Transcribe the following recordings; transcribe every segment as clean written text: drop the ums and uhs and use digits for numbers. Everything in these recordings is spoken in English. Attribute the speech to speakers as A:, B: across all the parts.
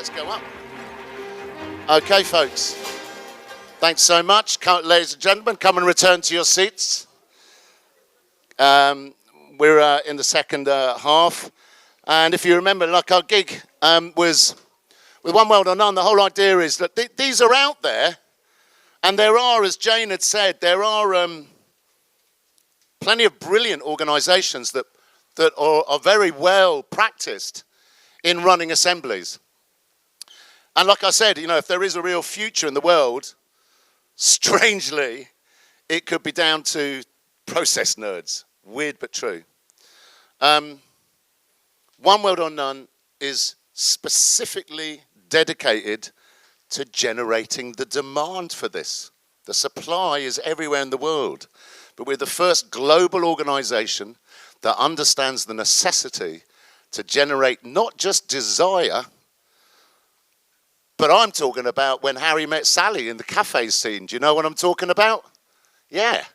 A: let's go up. Okay, folks. Thanks so much. Ladies and gentlemen, come and return to your seats. We're in the second half. And if you remember, like our gig was with One World or None, the whole idea is that these are out there. And there are, as Jane had said, there are plenty of brilliant organizations that are very well practiced in running assemblies. And like I said, you know, if there is a real future in the world, strangely, it could be down to process nerds. Weird but true. One World or None is specifically dedicated to generating the demand for this. The supply is everywhere in the world, but we're the first global organization that understands the necessity to generate not just desire, but I'm talking about When Harry Met Sally in the cafe scene. Do you know what I'm talking about? Yeah,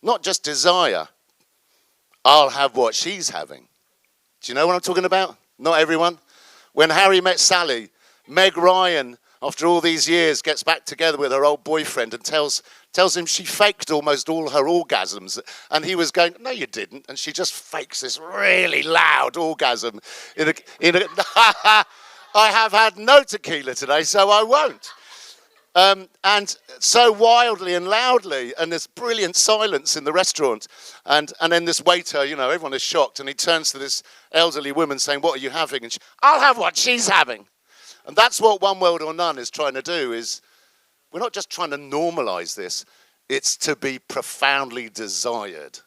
A: not just desire. I'll have what she's having. Do you know what I'm talking about? Not everyone. When Harry Met Sally, Meg Ryan, after all these years, gets back together with her old boyfriend and tells him she faked almost all her orgasms. And he was going, no, you didn't. And she just fakes this really loud orgasm. I have had no tequila today, so I won't. And so wildly and loudly, and this brilliant silence in the restaurant. And then this waiter, you know, everyone is shocked. And he turns to this elderly woman saying, what are you having? And I'll have what she's having. And that's what One World or None is trying to do, is we're not just trying to normalize this, it's to be profoundly desired.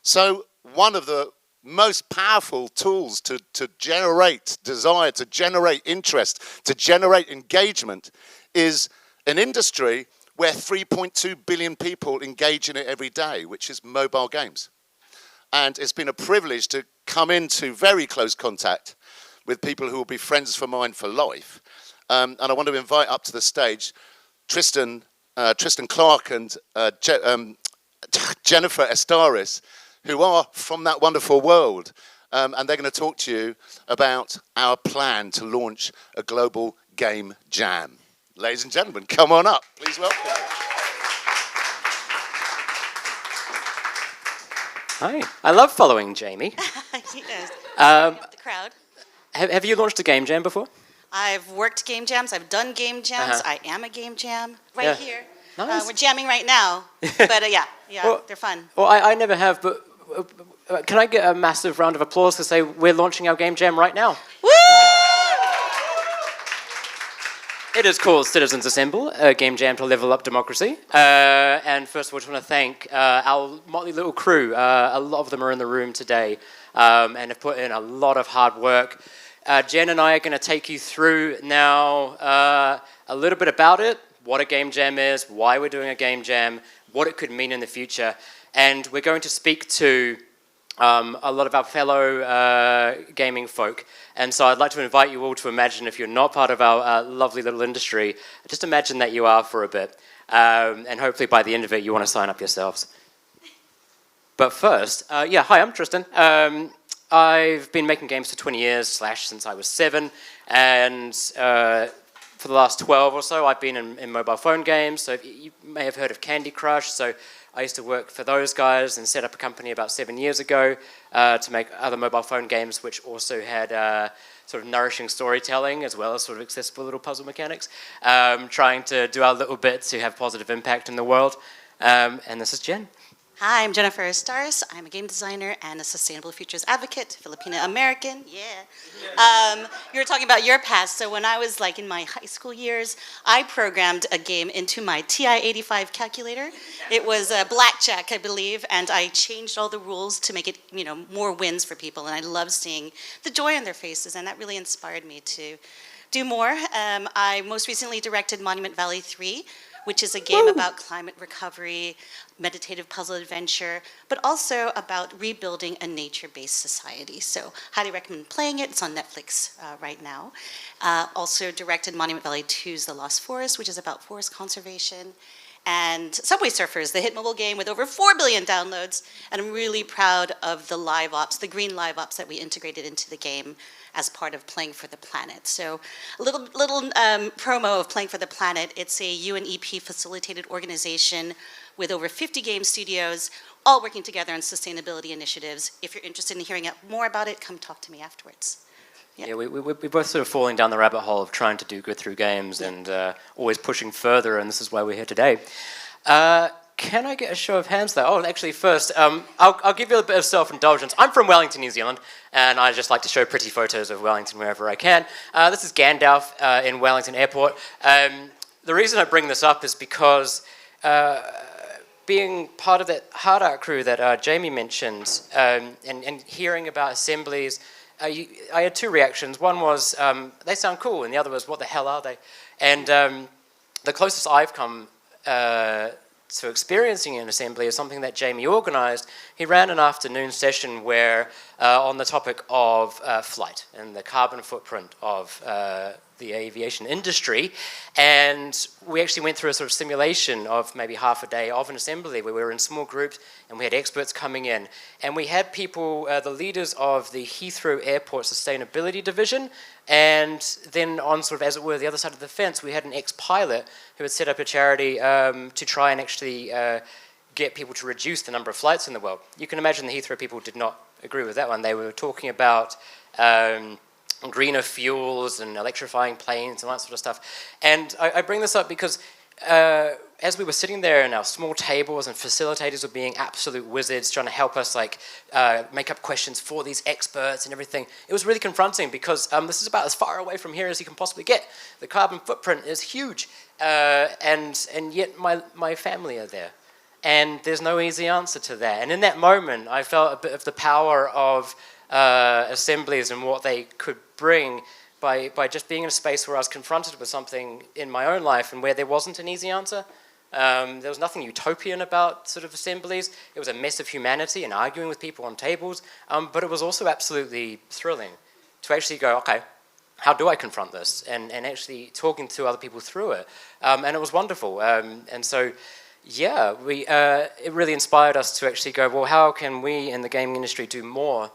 A: So one of the most powerful tools to generate desire, to generate interest, to generate engagement is an industry where 3.2 billion people engage in it every day, which is mobile games. And it's been a privilege to come into very close contact with people who will be friends for mine for life. And I want to invite up to the stage Tristan Clark and Jennifer Estaris, who are from that wonderful world. And they're going to talk to you about our plan to launch a global game jam. Ladies and gentlemen, come on up. Please welcome them.
B: Hi. I love following Jamie.
C: He does. The crowd.
B: Have you launched a game jam before?
C: I've worked game jams. I've done game jams. I am a game jam right here.
B: Nice.
C: We're jamming right now. But yeah, well, they're fun.
B: Well, I never have, but can I get a massive round of applause to say we're launching our game jam right now?
C: Woo!
B: It is called Citizens Assemble, a game jam to level up democracy. And first of all, I just want to thank our motley little crew. A lot of them are in the room today and have put in a lot of hard work. Jen and I are going to take you through now a little bit about it, what a game jam is, why we're doing a game jam, what it could mean in the future. And we're going to speak to a lot of our fellow gaming folk. And so I'd like to invite you all to imagine, if you're not part of our lovely little industry, just imagine that you are for a bit. And hopefully by the end of it, you want to sign up yourselves. But first, hi, I'm Tristan. I've been making games for 20 years, since I was 7. And for the last 12 or so, I've been in mobile phone games. So you may have heard of Candy Crush. So I used to work for those guys and set up a company about 7 years ago to make other mobile phone games, which also had sort of nourishing storytelling as well as sort of accessible little puzzle mechanics, trying to do our little bit to have positive impact in the world. And this is Jen.
C: Hi, I'm Jennifer Estaris. I'm a game designer and a sustainable futures advocate, Filipino American. Yeah. You were talking about your past. So when I was like in my high school years, I programmed a game into my TI-85 calculator. It was blackjack, I believe, and I changed all the rules to make it, more wins for people. And I loved seeing the joy on their faces, and that really inspired me to do more. I most recently directed Monument Valley 3, which is a game about climate recovery, meditative puzzle adventure, but also about rebuilding a nature-based society. So highly recommend playing it. It's on Netflix right now. Also directed Monument Valley 2's The Lost Forest, which is about forest conservation. and Subway Surfers, the hit mobile game with over 4 billion downloads. And I'm really proud of the live ops, the green live ops that we integrated into the game as part of Playing for the Planet. So a little promo of Playing for the Planet. It's a UNEP facilitated organization with over 50 game studios, all working together on sustainability initiatives. If you're interested in hearing more about it, come talk to me afterwards.
B: Yeah, we're both sort of falling down the rabbit hole of trying to do good through games and always pushing further, and this is why we're here today. Can I get a show of hands though? Oh, actually first, I'll give you a bit of self-indulgence. I'm from Wellington, New Zealand, and I just like to show pretty photos of Wellington wherever I can. This is Gandalf in Wellington Airport. The reason I bring this up is because being part of that hard art crew that Jamie mentioned, and hearing about assemblies, I had two reactions. One was, they sound cool, and the other was, what the hell are they? And the closest I've come to experiencing an assembly is something that Jamie organized. He ran an afternoon session where, on the topic of flight and the carbon footprint of the aviation industry, and we actually went through a sort of simulation of maybe half a day of an assembly where we were in small groups and we had experts coming in, and we had people, the leaders of the Heathrow Airport Sustainability Division, and then on sort of, as it were, the other side of the fence, we had an ex-pilot who had set up a charity to try and actually get people to reduce the number of flights in the world. You can imagine the Heathrow people did not agree with that one. They were talking about greener fuels and electrifying planes and that sort of stuff. And I bring this up because as we were sitting there and our small tables and facilitators were being absolute wizards trying to help us make up questions for these experts and everything, it was really confronting because this is about as far away from here as you can possibly get. The carbon footprint is huge, and yet my family are there. And there's no easy answer to that. And in that moment, I felt a bit of the power of assemblies and what they could bring by just being in a space where I was confronted with something in my own life and where there wasn't an easy answer. There was nothing utopian about sort of assemblies. It was a mess of humanity and arguing with people on tables, but it was also absolutely thrilling to actually go, okay, how do I confront this? And actually talking to other people through it. And it was wonderful. And so, yeah, it really inspired us to actually go, well, how can we in the gaming industry do more?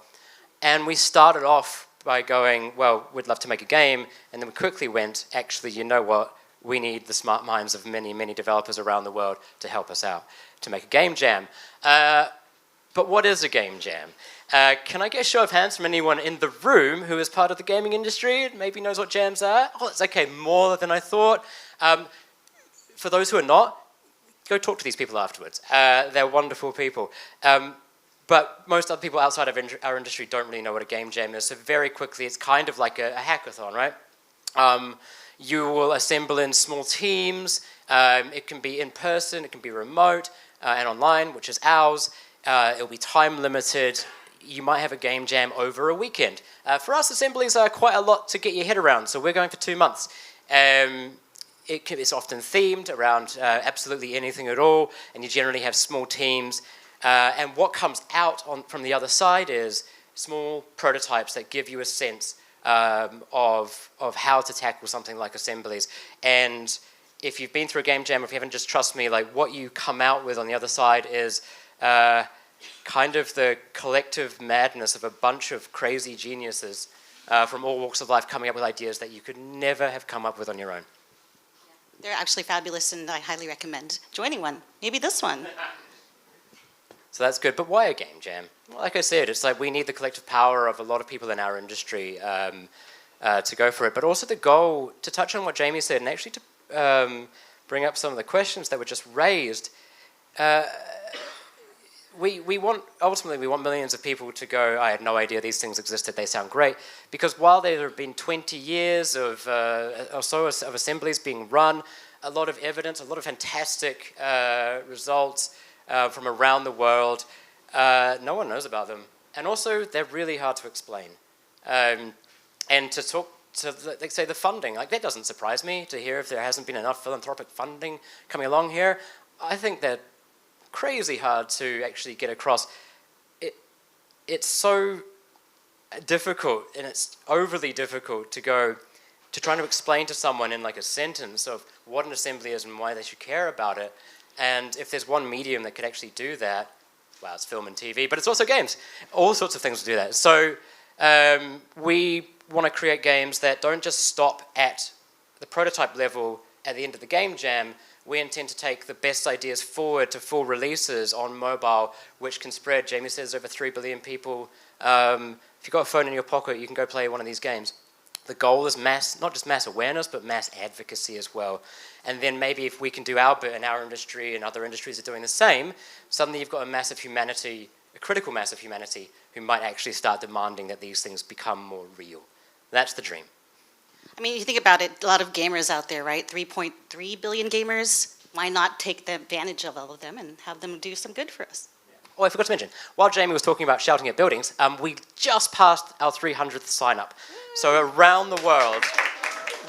B: And we started off by going, well, we'd love to make a game, and then we quickly went, actually, you know what? We need the smart minds of many, many developers around the world to help us out, to make a game jam. But what is a game jam? Can I get a show of hands from anyone in the room who is part of the gaming industry and maybe knows what jams are? Oh, it's okay, more than I thought. For those who are not, go talk to these people afterwards. They're wonderful people. But most other people outside of our industry don't really know what a game jam is. So very quickly, it's kind of like a hackathon, right? You will assemble in small teams. It can be in person, it can be remote, and online, which is ours. It'll be time limited. You might have a game jam over a weekend. For us, assemblies are quite a lot to get your head around, so we're going for 2 months. It's often themed around absolutely anything at all, and you generally have small teams. And what comes out from the other side is small prototypes that give you a sense of how to tackle something like assemblies. And if you've been through a game jam, if you haven't, just trust me, like what you come out with on the other side is kind of the collective madness of a bunch of crazy geniuses from all walks of life coming up with ideas that you could never have come up with on your own.
C: They're actually fabulous, and I highly recommend joining one. Maybe this one.
B: So that's good, but why a game jam? Well, like I said, it's like we need the collective power of a lot of people in our industry to go for it, but also the goal, to touch on what Jamie said, and actually to bring up some of the questions that were just raised. Ultimately we want millions of people to go, I had no idea these things existed, they sound great, because while there have been 20 years of or so of assemblies being run, a lot of evidence, a lot of fantastic results, from around the world, no one knows about them. And also, they're really hard to explain. And to talk to, like, say, the funding, like, that doesn't surprise me to hear if there hasn't been enough philanthropic funding coming along here. I think they're crazy hard to actually get across. It's so difficult, and it's overly difficult to go to trying to explain to someone in like a sentence of what an assembly is and why they should care about it. And if there's one medium that could actually do that, well, it's film and TV, but it's also games. All sorts of things do that. So we want to create games that don't just stop at the prototype level at the end of the game jam. We intend to take the best ideas forward to full releases on mobile, which can spread. Jamie says over 3 billion people. If you've got a phone in your pocket, you can go play one of these games. The goal is not just mass awareness, but mass advocacy as well. And then maybe if we can do our bit in our industry and other industries are doing the same, suddenly you've got a mass of humanity, a critical mass of humanity, who might actually start demanding that these things become more real. That's the dream.
C: I mean, you think about it, a lot of gamers out there, right? 3.3 billion gamers. Why not take the advantage of all of them and have them do some good for us?
B: Oh, I forgot to mention, while Jamie was talking about shouting at buildings, we just passed our 300th sign-up. So around the world,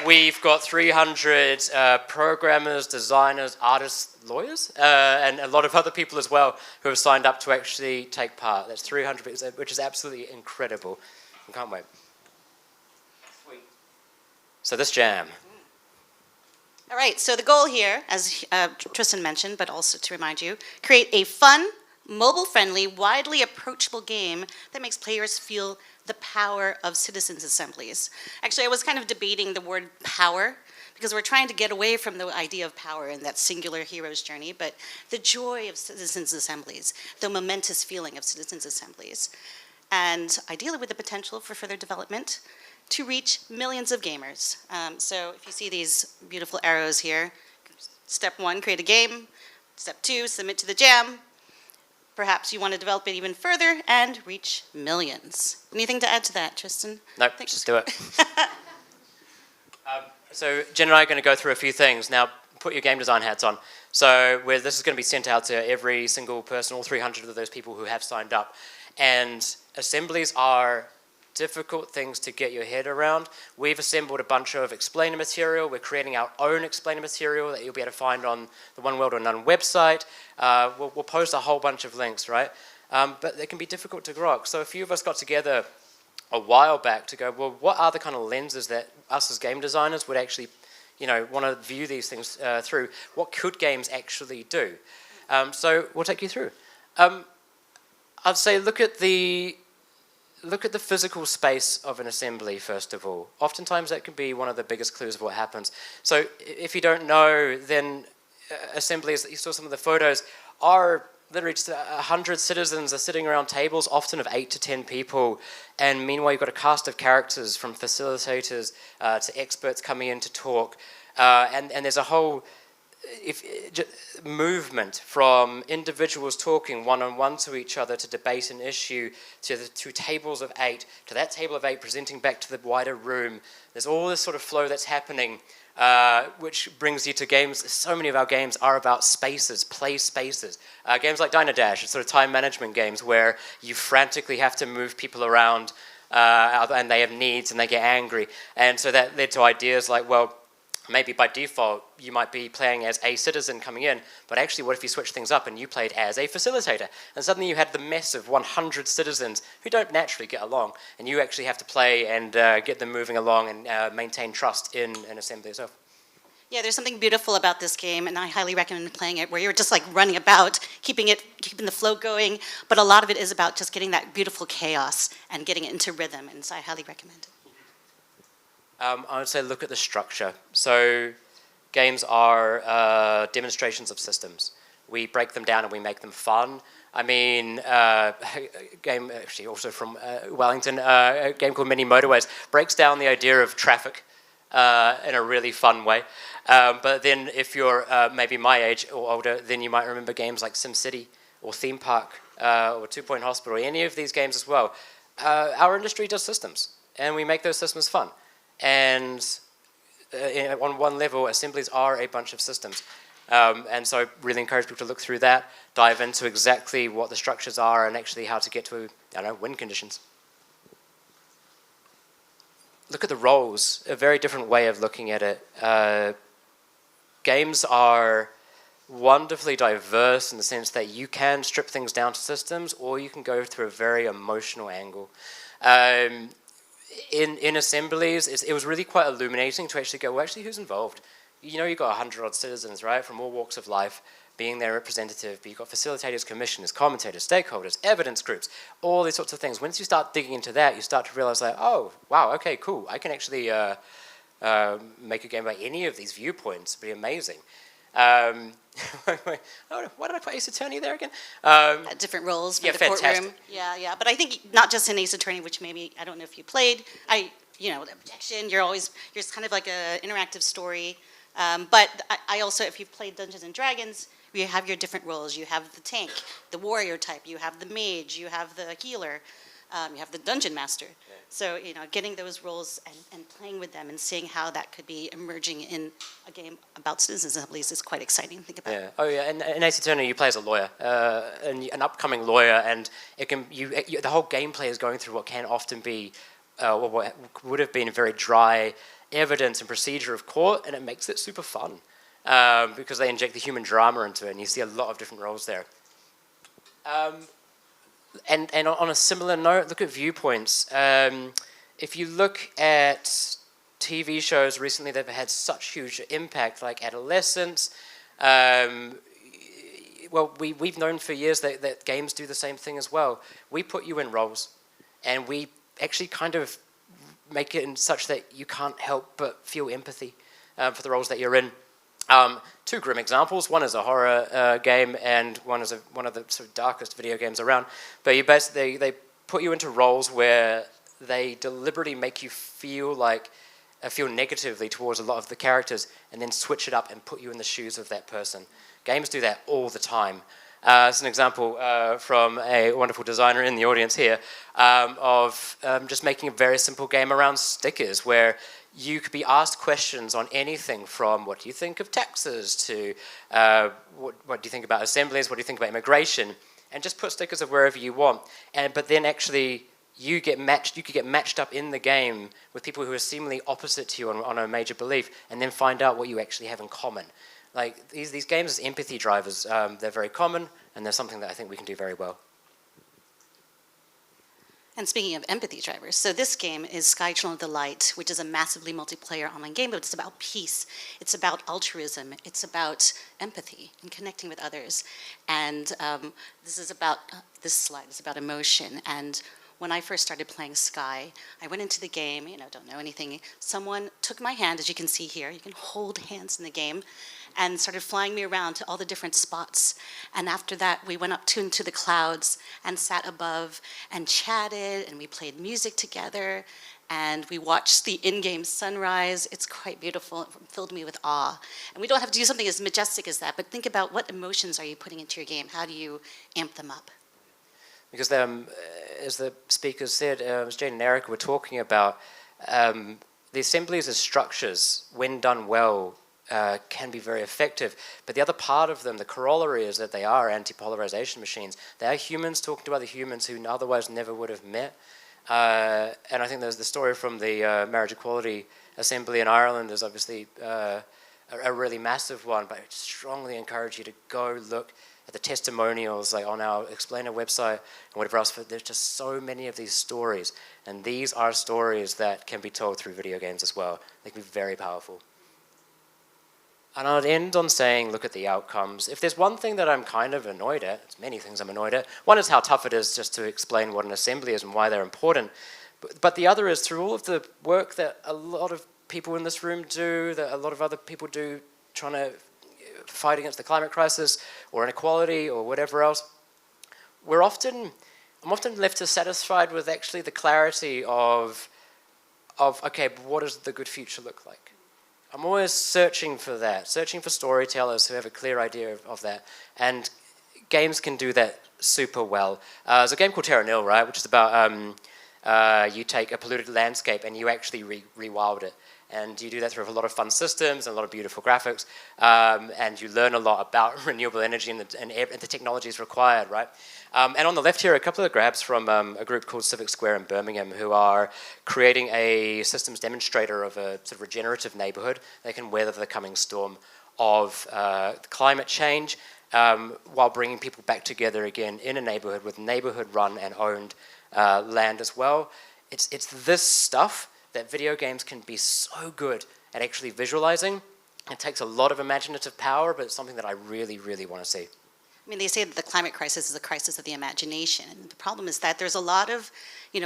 B: we've got 300 programmers, designers, artists, lawyers, and a lot of other people as well who have signed up to actually take part. That's 300, which is absolutely incredible. I can't wait. Sweet. So this jam.
C: All right, so the goal here, as Tristan mentioned, but also to remind you, create a fun, mobile-friendly, widely approachable game that makes players feel the power of citizens' assemblies. Actually, I was kind of debating the word power because we're trying to get away from the idea of power in that singular hero's journey, but the joy of citizens' assemblies, the momentous feeling of citizens' assemblies, and ideally with the potential for further development to reach millions of gamers. So if you see these beautiful arrows here, step 1, create a game. Step 2, submit to the jam. Perhaps you want to develop it even further and reach millions. Anything to add to that, Tristan?
B: Nope, just do it. So Jen and I are going to go through a few things. Now, put your game design hats on. So this is going to be sent out to every single person, all 300 of those people who have signed up. And assemblies are difficult things to get your head around. We've assembled a bunch of explainer material. We're creating our own explainer material that you'll be able to find on the One World or None website. We'll post a whole bunch of links, right? But they can be difficult to grok. So a few of us got together a while back to go, well, what are the kind of lenses that us as game designers would actually, want to view these things through? What could games actually do? So we'll take you through. I'd say look at the physical space of an assembly, first of all. Oftentimes that can be one of the biggest clues of what happens. So if you don't know, then assemblies, you saw some of the photos, are literally just 100 citizens are sitting around tables, often of 8 to 10 people, and meanwhile you've got a cast of characters from facilitators to experts coming in to talk, and there's a whole movement from individuals talking one-on-one to each other to debate an issue, to the 2 tables of 8, to that table of 8 presenting back to the wider room. There's all this sort of flow that's happening, which brings you to games. So many of our games are about spaces, play spaces. Games like Dynadash, it's sort of time management games where you frantically have to move people around and they have needs and they get angry. And so that led to ideas like, well, maybe by default, you might be playing as a citizen coming in, but actually what if you switch things up and you played as a facilitator? And suddenly you had the mess of 100 citizens who don't naturally get along, and you actually have to play and get them moving along and maintain trust in an assembly itself.
C: Yeah, there's something beautiful about this game, and I highly recommend playing it, where you're just like running about, keeping the flow going, but a lot of it is about just getting that beautiful chaos and getting it into rhythm, and so I highly recommend it.
B: I would say look at the structure. So games are demonstrations of systems. We break them down and we make them fun. I mean, a game actually also from Wellington, a game called Mini Motorways, breaks down the idea of traffic in a really fun way. But then if you're maybe my age or older, then you might remember games like SimCity or Theme Park or 2 Point Hospital, any of these games as well. Our industry does systems, and we make those systems fun. And on one level, assemblies are a bunch of systems. And so I really encourage people to look through that, dive into exactly what the structures are and actually how to get to, win conditions. Look at the roles, a very different way of looking at it. Games are wonderfully diverse in the sense that you can strip things down to systems or you can go through a very emotional angle. In assemblies, it was really quite illuminating to actually go, well, actually, who's involved? you know, you've got 100-odd citizens, right, from all walks of life, being their representative, but you've got facilitators, commissioners, commentators, stakeholders, evidence groups, all these sorts of things. Once you start digging into that, you start to realize like, oh, wow, okay, cool. I can actually make a game by any of these viewpoints. It'd be amazing. Why did I put Ace Attorney there again?
C: Different roles for
B: Yeah,
C: the courtroom.
B: fantastic.
C: Yeah. But I think not just in Ace Attorney, which maybe, I don't know if you played, the objection, you're kind of like an interactive story. But I also, if you've played Dungeons and Dragons, you have your different roles. You have the tank, the warrior type, you have the mage, you have the healer, you have the dungeon master. Yeah. So, getting those roles and playing with them and seeing how that could be emerging in a game about citizens assemblies is quite exciting. Think about it.
B: Oh yeah, and in Ace Attorney you play as a lawyer, an upcoming lawyer, and it can the whole gameplay is going through what can often be, what would have been a very dry evidence and procedure of court, and it makes it super fun because they inject the human drama into it, and you see a lot of different roles there. And on a similar note, look at viewpoints. If you look at TV shows recently that have had such huge impact, like Adolescence, well, we've known for years that games do the same thing as well. We put you in roles, and we actually kind of make it in such that you can't help but feel empathy for the roles that you're in. Two grim examples. One is a horror game, and one is one of the sort of darkest video games around. But they put you into roles where they deliberately make you feel negatively towards a lot of the characters, and then switch it up and put you in the shoes of that person. Games do that all the time. As an example from a wonderful designer in the audience here of just making a very simple game around stickers, where you could be asked questions on anything from what do you think of taxes to what do you think about assemblies, what do you think about immigration, and just put stickers of wherever you want. But then actually you could get matched up in the game with people who are seemingly opposite to you on a major belief, and then find out what you actually have in common. Like these games as empathy drivers, they're very common, and they're something that I think we can do very well.
C: And speaking of empathy drivers, so this game is Sky Children of the Light, which is a massively multiplayer online game, but it's about peace. It's about altruism. It's about empathy and connecting with others. And this slide is about emotion. And when I first started playing Sky, I went into the game, don't know anything. Someone took my hand, as you can see here. You can hold hands in the game, and started flying me around to all the different spots. And after that, we went up into the clouds and sat above and chatted, and we played music together, and we watched the in-game sunrise. It's quite beautiful. It filled me with awe. And we don't have to do something as majestic as that, but think about what emotions are you putting into your game? How do you amp them up?
B: Because as the speakers said, as Jane and Erica were talking about, the assemblies as structures, when done well, can be very effective. But the other part of them, the corollary, is that they are anti-polarization machines. They are humans talking to other humans who otherwise never would have met. And I think there's the story from the Marriage Equality Assembly in Ireland is obviously a really massive one, but I strongly encourage you to go look at the testimonials on our Explainer website and whatever else. There's just so many of these stories, and these are stories that can be told through video games as well. They can be very powerful. And I'd end on saying, look at the outcomes. If there's one thing that I'm kind of annoyed at, there's many things I'm annoyed at. One is how tough it is just to explain what an assembly is and why they're important. But the other is through all of the work that a lot of people in this room do, that a lot of other people do trying to fight against the climate crisis or inequality or whatever else, I'm often left dissatisfied with actually the clarity of okay, but what does the good future look like? I'm always searching for that, searching for storytellers who have a clear idea of that, and games can do that super well. There's a game called Terra Nil, right, which is about you take a polluted landscape and you actually rewild it. And you do that through a lot of fun systems and a lot of beautiful graphics, and you learn a lot about renewable energy and the technologies required, right? And on the left here, a couple of grabs from a group called Civic Square in Birmingham, who are creating a systems demonstrator of a sort of regenerative neighborhood that can weather the coming storm of climate change while bringing people back together again in a neighborhood with neighborhood-run and owned land as well. It's this stuff that video games can be so good at actually visualizing It takes a lot of imaginative power, but it's something that I really, really want to see.
C: I mean, they say that the climate crisis is a crisis of the imagination. And the problem is that there's a lot of,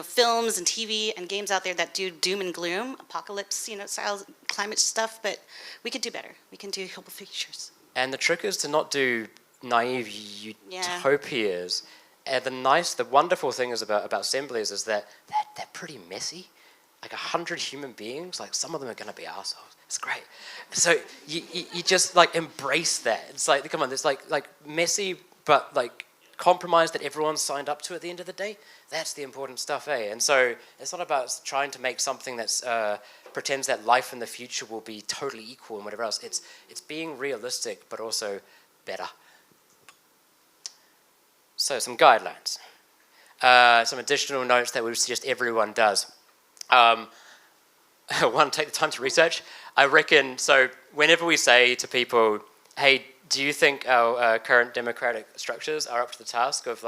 C: films and TV and games out there that do doom and gloom, apocalypse, style climate stuff, but we could do better. We can do hopeful futures.
B: And the trick is to not do naive utopias. And the wonderful thing is about assemblies is that they're pretty messy. Like 100 human beings, like some of them are going to be assholes. It's great. So you just like embrace that. It's like, come on, it's like messy, but like compromise that everyone's signed up to at the end of the day. That's the important stuff, eh? And so it's not about trying to make something that's pretends that life in the future will be totally equal and whatever else. It's being realistic, but also better. So some guidelines, some additional notes that we would suggest everyone does. One, take the time to research. I reckon, so whenever we say to people, hey, do you think our current democratic structures are up to the task of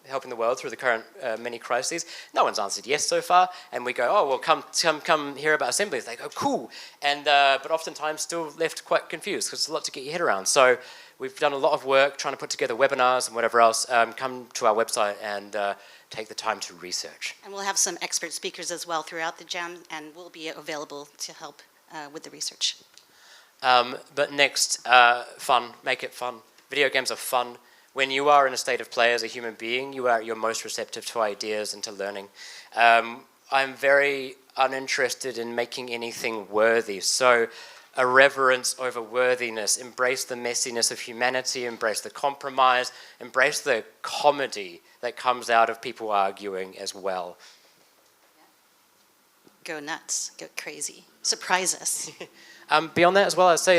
B: helping the world through the current many crises? No one's answered yes so far, and we go, oh, well, come hear about assemblies. They go, cool, and but oftentimes still left quite confused because it's a lot to get your head around. So we've done a lot of work trying to put together webinars and whatever else. Come to our website and take the time to research.
C: And we'll have some expert speakers as well throughout the jam, and we'll be available to help with the research.
B: But next, fun. Make it fun. Video games are fun. When you are in a state of play as a human being, you're most receptive to ideas and to learning. I'm very uninterested in making anything worthy. So a reverence over worthiness. Embrace the messiness of humanity. Embrace the compromise. Embrace the comedy that comes out of people arguing as well.
C: Go nuts. Go crazy. Surprise us.
B: Beyond that as well, I'd say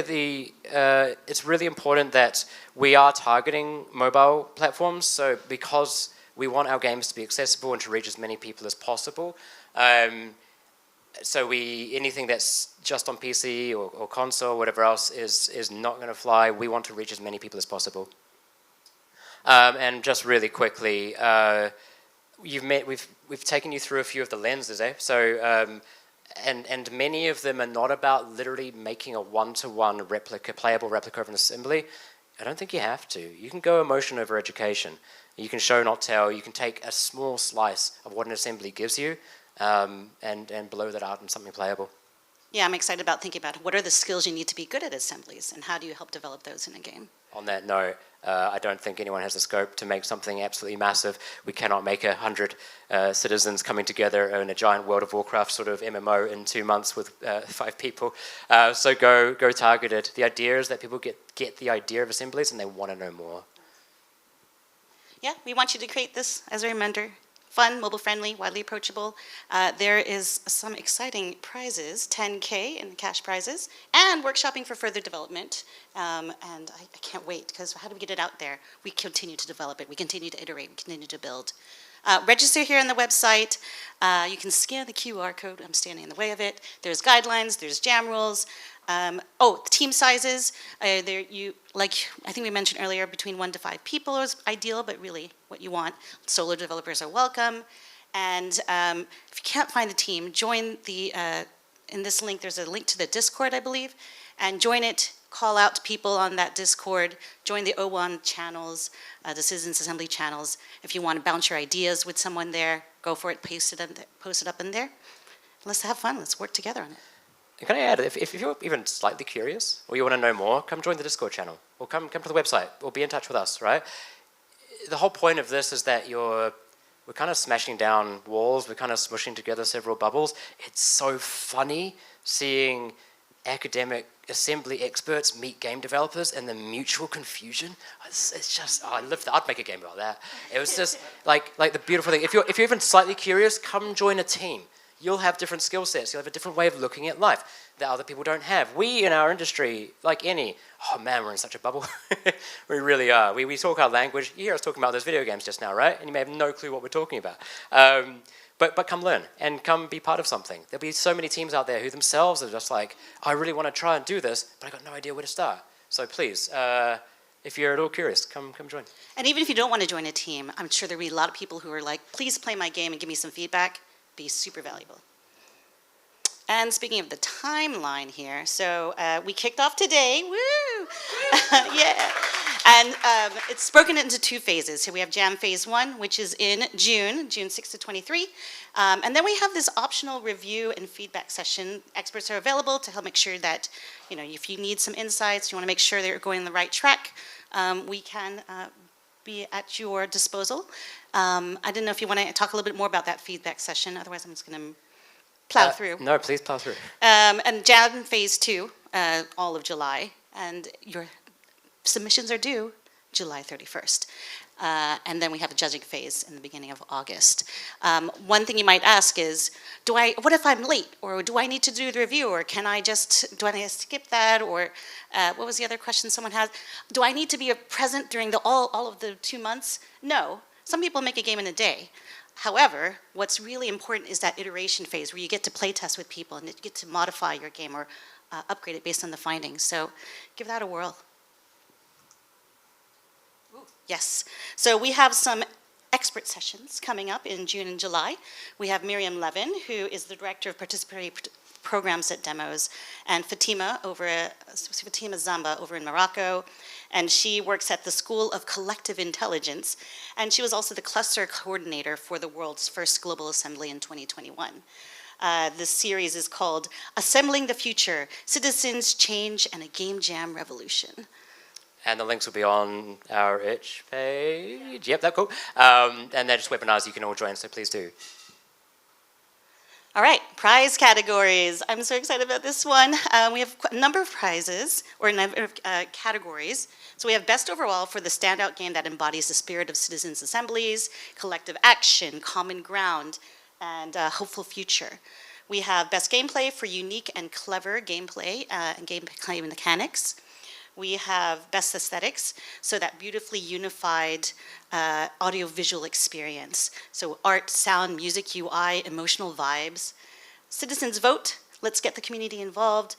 B: it's really important that we are targeting mobile platforms. So because we want our games to be accessible and to reach as many people as possible, so anything that's just on PC or console or whatever else is not going to fly. We want to reach as many people as possible. And just really quickly, we've taken you through a few of the lenses, eh? So. And many of them are not about literally making a one-to-one playable replica of an assembly. I don't think you have to. You can go emotion over education. You can show, not tell. You can take a small slice of what an assembly gives you and blow that out in something playable.
C: Yeah, I'm excited about thinking about what are the skills you need to be good at assemblies, and how do you help develop those in a game?
B: On that note, I don't think anyone has the scope to make something absolutely massive. We cannot make 100 citizens coming together in a giant World of Warcraft sort of MMO in 2 months with 5 people. So go targeted. The idea is that people get the idea of assemblies and they want to know more.
C: Yeah, we want you to create this as a reminder. Fun, mobile-friendly, widely approachable. There is some exciting prizes, 10K in cash prizes, and workshopping for further development. And I can't wait, because how do we get it out there? We continue to develop it. We continue to iterate. We continue to build. Register here on the website. You can scan the QR code. I'm standing in the way of it. There's guidelines. There's jam rules. The team sizes. I think we mentioned earlier, between 1 to 5 people is ideal, but really what you want. Solo developers are welcome. And if you can't find the team, join in this link, there's a link to the Discord, I believe, and join it. Call out to people on that Discord. Join the O1 channels, the Citizens Assembly channels. If you want to bounce your ideas with someone there, go for it, post it up in there. Let's have fun. Let's work together on it.
B: And can I add, if you're even slightly curious or you want to know more, come join the Discord channel or come to the website or be in touch with us, right? The whole point of this is that we're kind of smashing down walls, we're kind of smushing together several bubbles. It's so funny seeing academic assembly experts meet game developers and the mutual confusion. It's just, I'd make a game about that. It was just like the beautiful thing. If you're even slightly curious, come join a team. You'll have different skill sets. You'll have a different way of looking at life that other people don't have. We in our industry, like we're in such a bubble. We really are. We talk our language. You hear us talking about those video games just now, right? And you may have no clue what we're talking about. But come learn and come be part of something. There'll be so many teams out there who themselves are just like, I really want to try and do this, but I got no idea where to start. So please, if you're at all curious, come join.
C: And even if you don't want to join a team, I'm sure there'll be a lot of people who are like, please play my game and give me some feedback. Be super valuable. And speaking of the timeline here, so we kicked off today, woo! Yeah. And it's broken into 2 phases. So we have Jam Phase 1, which is in June 6 to 23. And then we have this optional review and feedback session. Experts are available to help make sure that, if you need some insights, you want to make sure that you're going on the right track, we can be at your disposal. I didn't know if you want to talk a little bit more about that feedback session. Otherwise, I'm just going to plow through.
B: No, please plow through.
C: And Jam Phase 2, all of July. And your submissions are due July 31st. And then we have a judging phase in the beginning of August. One thing you might ask is, what if I'm late? Or do I need to do the review? Or do I skip that? Or what was the other question someone had? Do I need to be present during all of the 2 months? No. Some people make a game in a day. However, what's really important is that iteration phase where you get to play test with people and you get to modify your game or upgrade it based on the findings. So give that a whirl. Yes. So we have some expert sessions coming up in June and July. We have Miriam Levin, who is the Director of Participatory Programs at Demos, and Fatima Zamba over in Morocco. And she works at the School of Collective Intelligence. And she was also the cluster coordinator for the world's first global assembly in 2021. This series is called Assembling the Future, Citizens, Change, and a Game Jam Revolution.
B: And the links will be on our itch page. Yep, that's cool. And they're just webinars you can all join, so please do.
C: All right, prize categories. I'm so excited about this one. We have a number of prizes, or a number of categories. So we have Best Overall for the standout game that embodies the spirit of citizens' assemblies, collective action, common ground, and hopeful future. We have Best Gameplay for unique and clever gameplay and gameplay mechanics. We have Best Aesthetics, so that beautifully unified audio-visual experience. So art, sound, music, UI, emotional vibes. Citizens Vote, let's get the community involved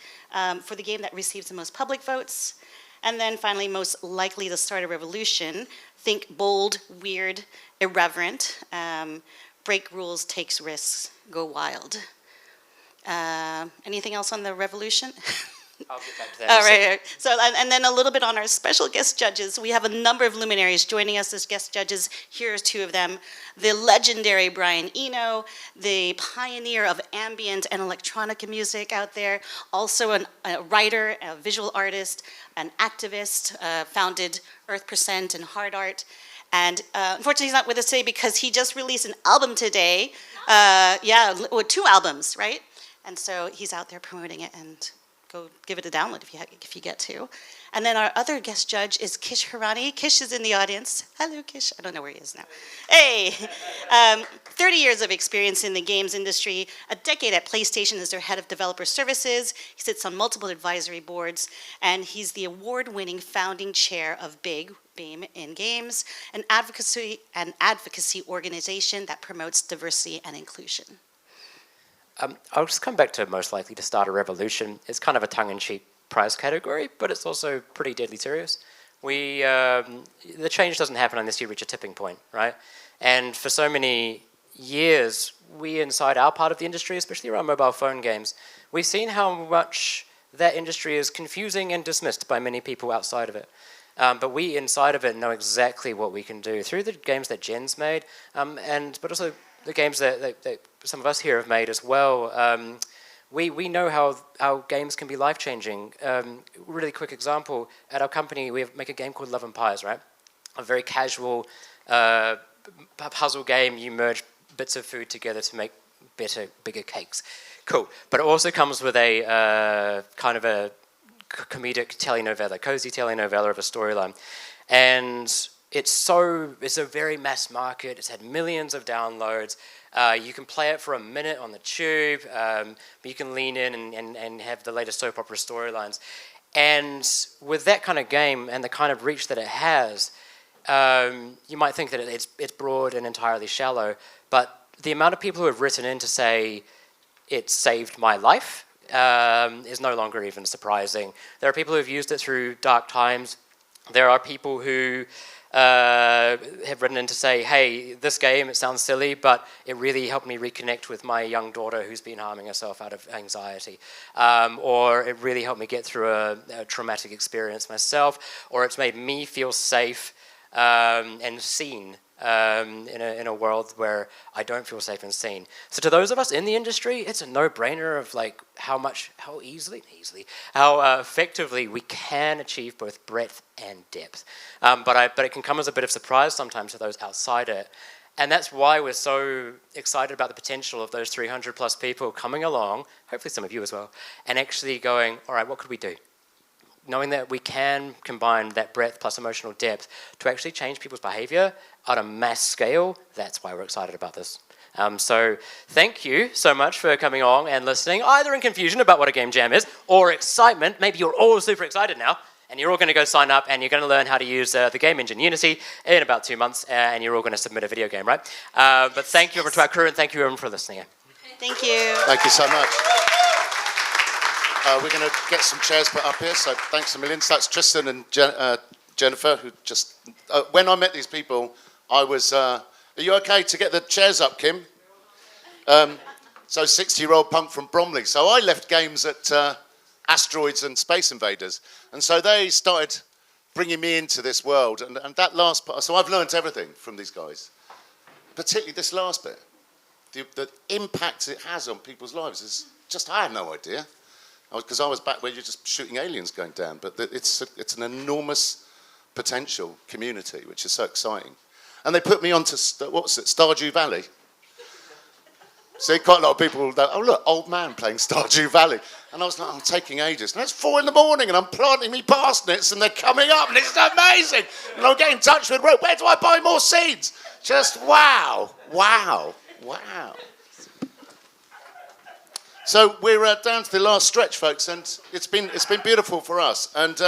C: for the game that receives the most public votes. And then finally, most likely to start a revolution. Think bold, weird, irreverent, break rules, takes risks, go wild. Anything else on the revolution?
B: I'll get back to that.
C: All right. So, and then a little bit on our special guest judges. We have a number of luminaries joining us as guest judges. Here are 2 of them. The legendary Brian Eno, the pioneer of ambient and electronica music out there, also a writer, a visual artist, an activist, founded Earth% and Hard Art. And unfortunately, he's not with us today because he just released an album today. 2 albums, right? And so he's out there promoting it, and go give it a download if you get to. And then our other guest judge is Kish Hirani. Kish is in the audience. Hello, Kish. I don't know where he is now. Hey! 30 years of experience in the games industry, a decade at PlayStation as their head of developer services. He sits on multiple advisory boards, and he's the award-winning founding chair of BIG, Beam in Games, an advocacy organization that promotes diversity and inclusion.
B: I'll just come back to most likely to start a revolution. It's kind of a tongue-in-cheek prize category, but it's also pretty deadly serious. The change doesn't happen unless you reach a tipping point, right? And for so many years, we inside our part of the industry, especially around mobile phone games, we've seen how much that industry is confusing and dismissed by many people outside of it. But we inside of it know exactly what we can do through the games that Jen's made, but also the games that some of us here have made as well. We know how games can be life-changing. Really quick example, at our company, we make a game called Love and Pies, right? A very casual puzzle game. You merge bits of food together to make better, bigger cakes. Cool. But it also comes with a kind of a comedic telenovela, cozy telenovela of a storyline. And it's a very mass market. It's had millions of downloads. You can play it for a minute on the tube, but you can lean in and have the latest soap opera storylines. And with that kind of game and the kind of reach that it has, you might think that it's broad and entirely shallow, but the amount of people who have written in to say, it saved my life, is no longer even surprising. There are people who have used it through dark times. There are people who have written in to say, hey, this game, it sounds silly, but it really helped me reconnect with my young daughter who's been harming herself out of anxiety. Or it really helped me get through a traumatic experience myself, or it's made me feel safe and seen in a world where I don't feel safe and seen. So to those of us in the industry, it's a no-brainer of like how effectively we can achieve both breadth and depth. But it can come as a bit of surprise sometimes to those outside it. And that's why we're so excited about the potential of those 300 plus people coming along, hopefully some of you as well, and actually going, all right, what could we do? Knowing that we can combine that breadth plus emotional depth to actually change people's behavior at a mass scale, that's why we're excited about this. So thank you so much for coming on and listening, either in confusion about what a game jam is, or excitement. Maybe you're all super excited now, and you're all going to go sign up, and you're going to learn how to use the game engine Unity in about 2 months, and you're all going to submit a video game, right? But thank you to our crew, and thank you everyone for listening.
C: Thank you.
A: Thank you so much. We're going to get some chairs put up here, so thanks a million. So that's Tristan and Jennifer, who just... when I met these people, I was... are you okay to get the chairs up, Kim? So 60-year-old punk from Bromley. So I left games at Asteroids and Space Invaders. And so they started bringing me into this world. And that last part... So I've learned everything from these guys, particularly this last bit. The impact it has on people's lives is just... I had no idea. Because I was back where you're just shooting aliens going down, but it's an enormous potential community, which is so exciting. And they put me onto, Stardew Valley. See, quite a lot of people, oh look, old man playing Stardew Valley. And I was like, I'm taking ages. And it's 4 a.m. and I'm planting me parsnips and they're coming up and it's amazing. And I'll get in touch with Rope, where do I buy more seeds? Just wow, wow, wow. So we're down to the last stretch, folks, and it's been beautiful for us. And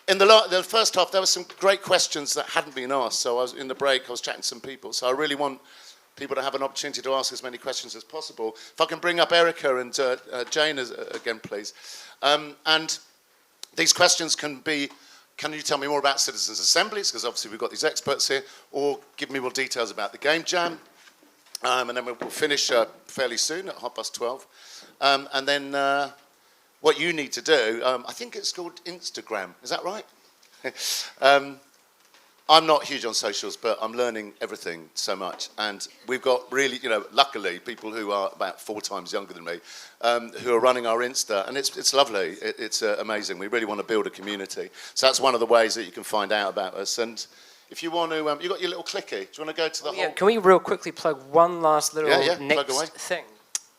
A: in the first half, there were some great questions that hadn't been asked. So in the break, I was chatting to some people. So I really want people to have an opportunity to ask as many questions as possible. If I can bring up Erica and Jane again, please. And these questions can be, can you tell me more about citizens' assemblies? Because obviously we've got these experts here. Or give me more details about the game jam. And then we'll finish fairly soon at 12:30. And then what you need to do, I think it's called Instagram. Is that right? I'm not huge on socials, but I'm learning everything so much. And we've got really, luckily, people who are about 4 times younger than me, who are running our Insta. And it's lovely. It's amazing. We really want to build a community. So that's one of the ways that you can find out about us. And if you want to, you got your little clicky. Do you want to go to the whole?
B: Can we real quickly plug one last little next thing?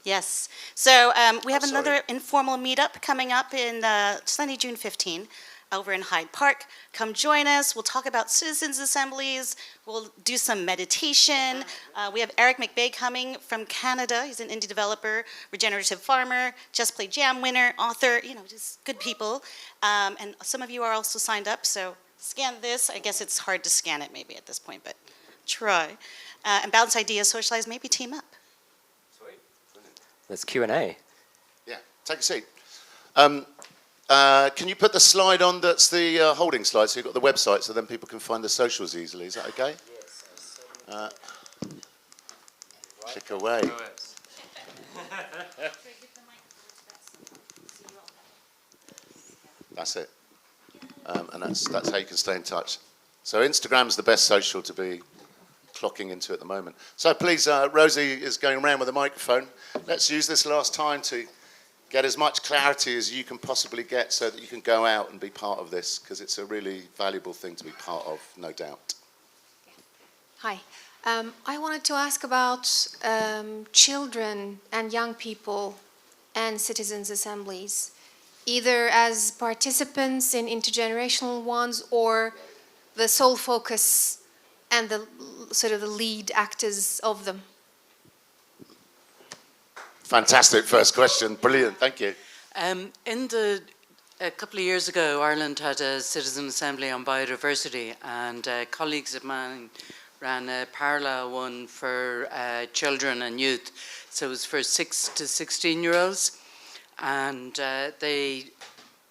C: Yes. So we have another informal meetup coming up in Sunday, June 15, over in Hyde Park. Come join us. We'll talk about citizens' assemblies. We'll do some meditation. We have Eric McBay coming from Canada. He's an indie developer, regenerative farmer, Just Play Jam winner, author, just good people. And some of you are also signed up, so scan this. I guess it's hard to scan it maybe at this point, but try. And bounce ideas, socialize, maybe team up.
B: Sweet. That's Q&A.
A: Yeah, take a seat. Can you put the slide on that's the holding slide, so you've got the website, so then people can find the socials easily. Is that okay? Yes. Click away. That's it. And that's how you can stay in touch. So Instagram's the best social to be clocking into at the moment. So please, Rosie is going around with a microphone. Let's use this last time to get as much clarity as you can possibly get so that you can go out and be part of this, because it's a really valuable thing to be part of, no doubt.
D: Hi. I wanted to ask about children and young people and citizens' assemblies, either as participants in intergenerational ones or the sole focus and the sort of the lead actors of them.
A: Fantastic first question. Brilliant. Thank you.
E: A couple of years ago, Ireland had a citizen assembly on biodiversity, and colleagues of mine ran a parallel one for children and youth. So it was for 6 to 16-year-olds, and they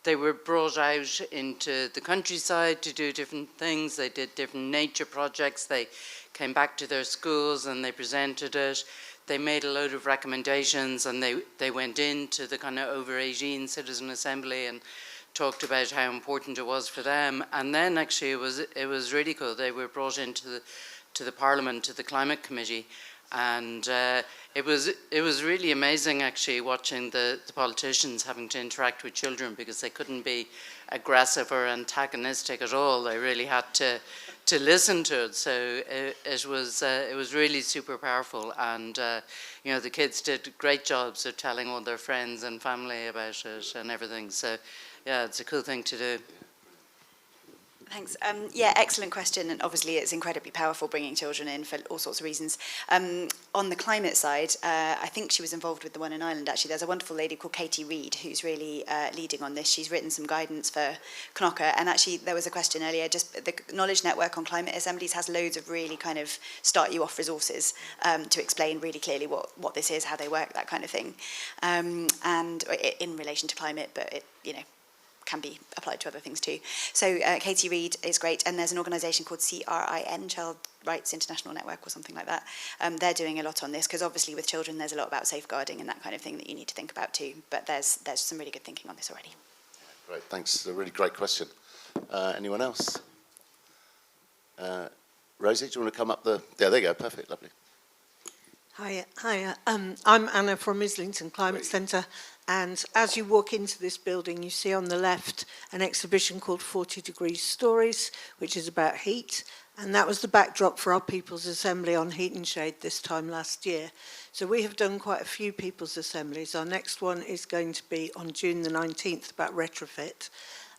E: they were brought out into the countryside to do different things. They did different nature projects. They came back to their schools and they presented it. They made a load of recommendations, and they went into the kind of over 18 citizen assembly and talked about how important it was for them. And then actually it was really cool. They were brought into the Parliament, to the Climate Committee, and it was really amazing actually watching the politicians having to interact with children, because they couldn't be aggressive or antagonistic at all. They really had to listen to it. So it was really super powerful, and you know, the kids did great jobs of telling all their friends and family about it and everything. So yeah, it's a cool thing to do.
F: Thanks. Yeah, excellent question, and obviously it's incredibly powerful bringing children in for all sorts of reasons. On the climate side, I think she was involved with the one in Ireland, actually. There's a wonderful lady called Katie Reid who's really leading on this. She's written some guidance for Knocker, and actually there was a question earlier, just the Knowledge Network on Climate Assemblies has loads of really kind of start you off resources to explain really clearly what this is, how they work, that kind of thing, and in relation to climate, but it, you know, can be applied to other things too. So Katie Reid is great, and there's an organisation called CRIN, Child Rights International Network or something like that. They're doing a lot on this, because obviously with children there's a lot about safeguarding and that kind of thing that you need to think about too, but there's some really good thinking on this already.
A: Great, thanks. It's a really great question. Anyone else? Rosie, do you want to come up the... Yeah, there you go, perfect, lovely.
G: Hi, I'm Anna from Islington Climate Centre, and as you walk into this building, you see on the left an exhibition called 40 Degrees Stories, which is about heat, and that was the backdrop for our People's Assembly on Heat and Shade this time last year. So we have done quite a few People's Assemblies. Our next one is going to be on June the 19th about retrofit.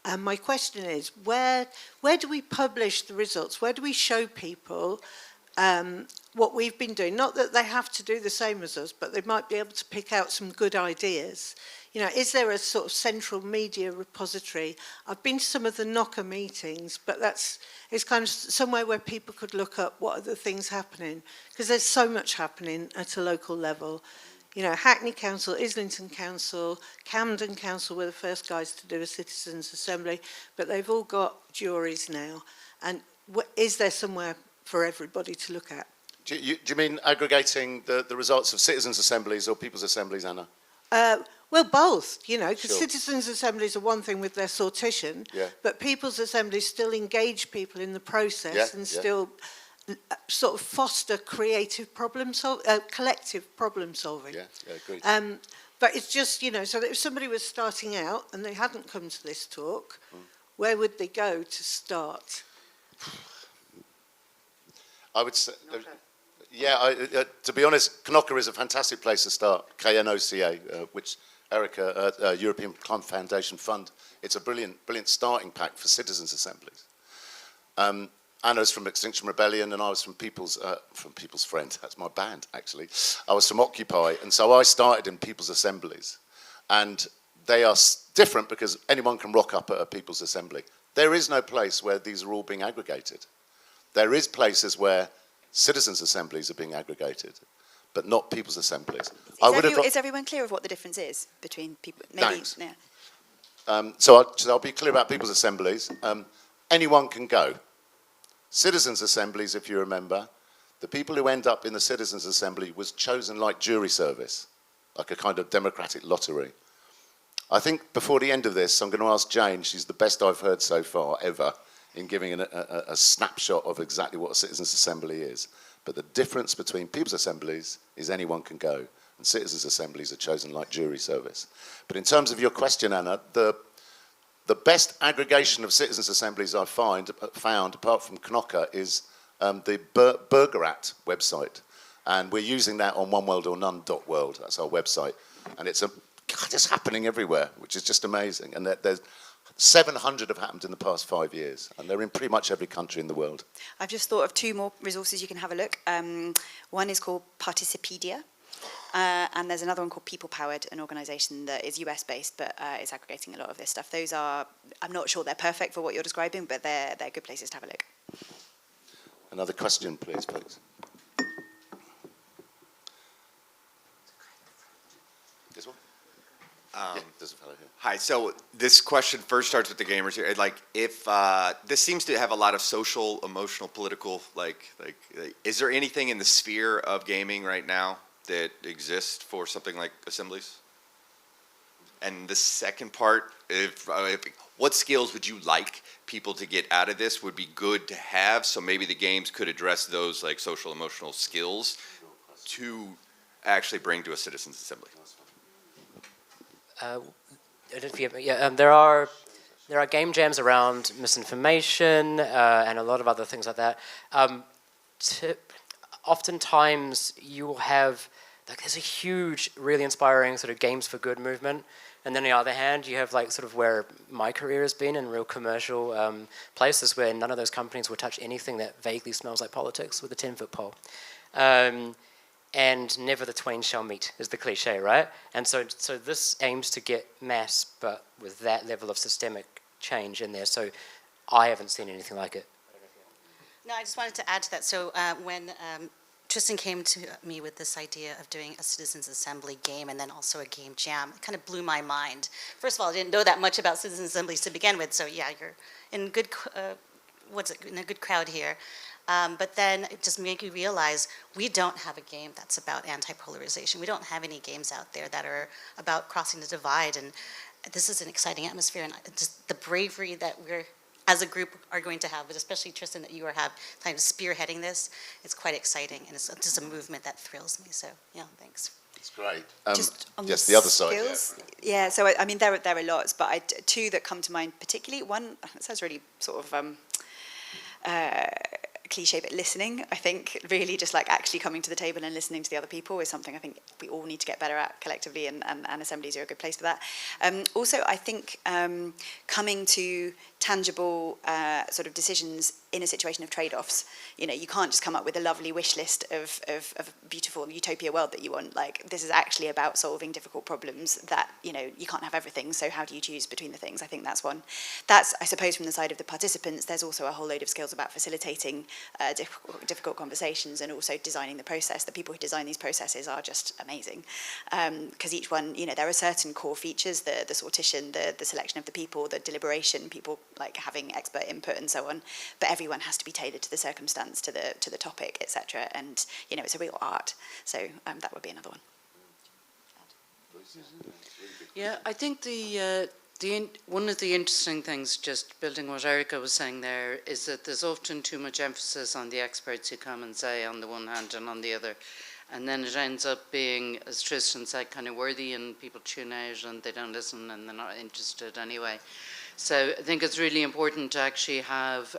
G: And my question is, where do we publish the results? Where do we show people what we've been doing? Not that they have to do the same as us, but they might be able to pick out some good ideas. You know, is there a sort of central media repository? I've been to some of the Knocker meetings, but it's kind of somewhere where people could look up what are the things happening, because there's so much happening at a local level. You know, Hackney Council, Islington Council, Camden Council were the first guys to do a citizens' assembly, but they've all got juries now. And is there somewhere for everybody to look at?
A: Do you mean aggregating the results of citizens' assemblies or people's assemblies, Anna?
G: Well, both, you know, because
A: Sure.
G: citizens' assemblies are one thing with their sortition,
A: Yeah.
G: but people's assemblies still engage people in the process
A: Yeah,
G: and
A: yeah.
G: still sort of foster creative collective problem solving.
A: Yeah, agreed.
G: But it's just, you know, so that if somebody was starting out and they hadn't come to this talk, where would they go to start?
A: I would say, to be honest, Knocker is a fantastic place to start. KNOCA, which Erica, European Climate Foundation Fund. It's a brilliant starting pack for citizens' assemblies. Anna's from Extinction Rebellion, and I was from People's Friend. That's my band, actually. I was from Occupy, and so I started in People's Assemblies. And they are different because anyone can rock up at a People's Assembly. There is no place where these are all being aggregated. There is places where citizens' assemblies are being aggregated, but not people's assemblies.
F: Is everyone clear of what the difference is between people? Maybe,
A: Thanks.
F: yeah.
A: So I'll be clear about people's assemblies. Anyone can go. Citizens' assemblies, if you remember, the people who end up in the citizens' assembly was chosen like jury service, like a kind of democratic lottery. I think before the end of this, I'm going to ask Jane. She's the best I've heard so far ever in giving a snapshot of exactly what a citizens' assembly is. But the difference between people's assemblies is anyone can go, and citizens' assemblies are chosen like jury service. But in terms of your question, Anna, the best aggregation of citizens' assemblies I've found, apart from Knocker, is the Bergerat website. And we're using that on oneworldornone.world. That's our website. And it's just happening everywhere, which is just amazing. And there's 700 have happened in the past 5 years, and they're in pretty much every country in the world.
F: I've just thought of two more resources you can have a look. One is called Participedia, and there's another one called People Powered, an organisation that is US-based, but is aggregating a lot of this stuff. Those are, I'm not sure they're perfect for what you're describing, but they're good places to have a look.
A: Another question, please. This one? Yeah, there's a fellow here.
H: Hi. So this question first starts with the gamers here. Like, if this seems to have a lot of social, emotional, political, is there anything in the sphere of gaming right now that exists for something like assemblies? And the second part, what skills would you like people to get out of this would be good to have, so maybe the games could address those like social, emotional skills to actually bring to a citizens assembly?
B: There are game jams around misinformation and a lot of other things like that. Oftentimes you will have there's a huge, really inspiring sort of games for good movement, and then on the other hand, you have like sort of where my career has been in real commercial places where none of those companies would touch anything that vaguely smells like politics with a 10-foot pole. And never the twain shall meet is the cliche, right? And so this aims to get mass, but with that level of systemic change in there. So I haven't seen anything like it.
C: No, I just wanted to add to that. So when Tristan came to me with this idea of doing a citizens assembly game and then also a game jam, it kind of blew my mind. First of all, I didn't know that much about citizens assemblies to begin with. So yeah, you're in good, in a good crowd here. But then it just made you realize we don't have a game that's about anti-polarization. We don't have any games out there that are about crossing the divide. And this is an exciting atmosphere. And just the bravery that we're, as a group, are going to have, but especially Tristan, that you are kind of spearheading this, it's quite exciting. And it's just a movement that thrills me. So, yeah, thanks.
A: It's great.
F: Just on
A: yes, the other side.
F: skills, yeah. So I mean, there are lots, but two that come to mind particularly. One, it sounds really sort of cliche, but listening, I think, really just like actually coming to the table and listening to the other people is something I think we all need to get better at collectively, and assemblies are a good place for that. Also, I think coming to tangible sort of decisions in a situation of trade-offs. You know, you can't just come up with a lovely wish list of a beautiful utopia world that you want. Like, this is actually about solving difficult problems that, you know, you can't have everything, so how do you choose between the things? I think that's one. That's, I suppose, from the side of the participants. There's also a whole load of skills about facilitating difficult conversations and also designing the process. The people who design these processes are just amazing. Because each one, you know, there are certain core features, the sortition, the selection of the people, the deliberation, people like having expert input and so on. But everyone has to be tailored to the circumstance, to the topic, etc. And, you know, it's a real art. So that would be another one.
E: Yeah, I think one of the interesting things, just building what Erica was saying there, is that there's often too much emphasis on the experts who come and say on the one hand and on the other. And then it ends up being, as Tristan said, kind of worthy, and people tune out and they don't listen and they're not interested anyway. So I think it's really important to actually have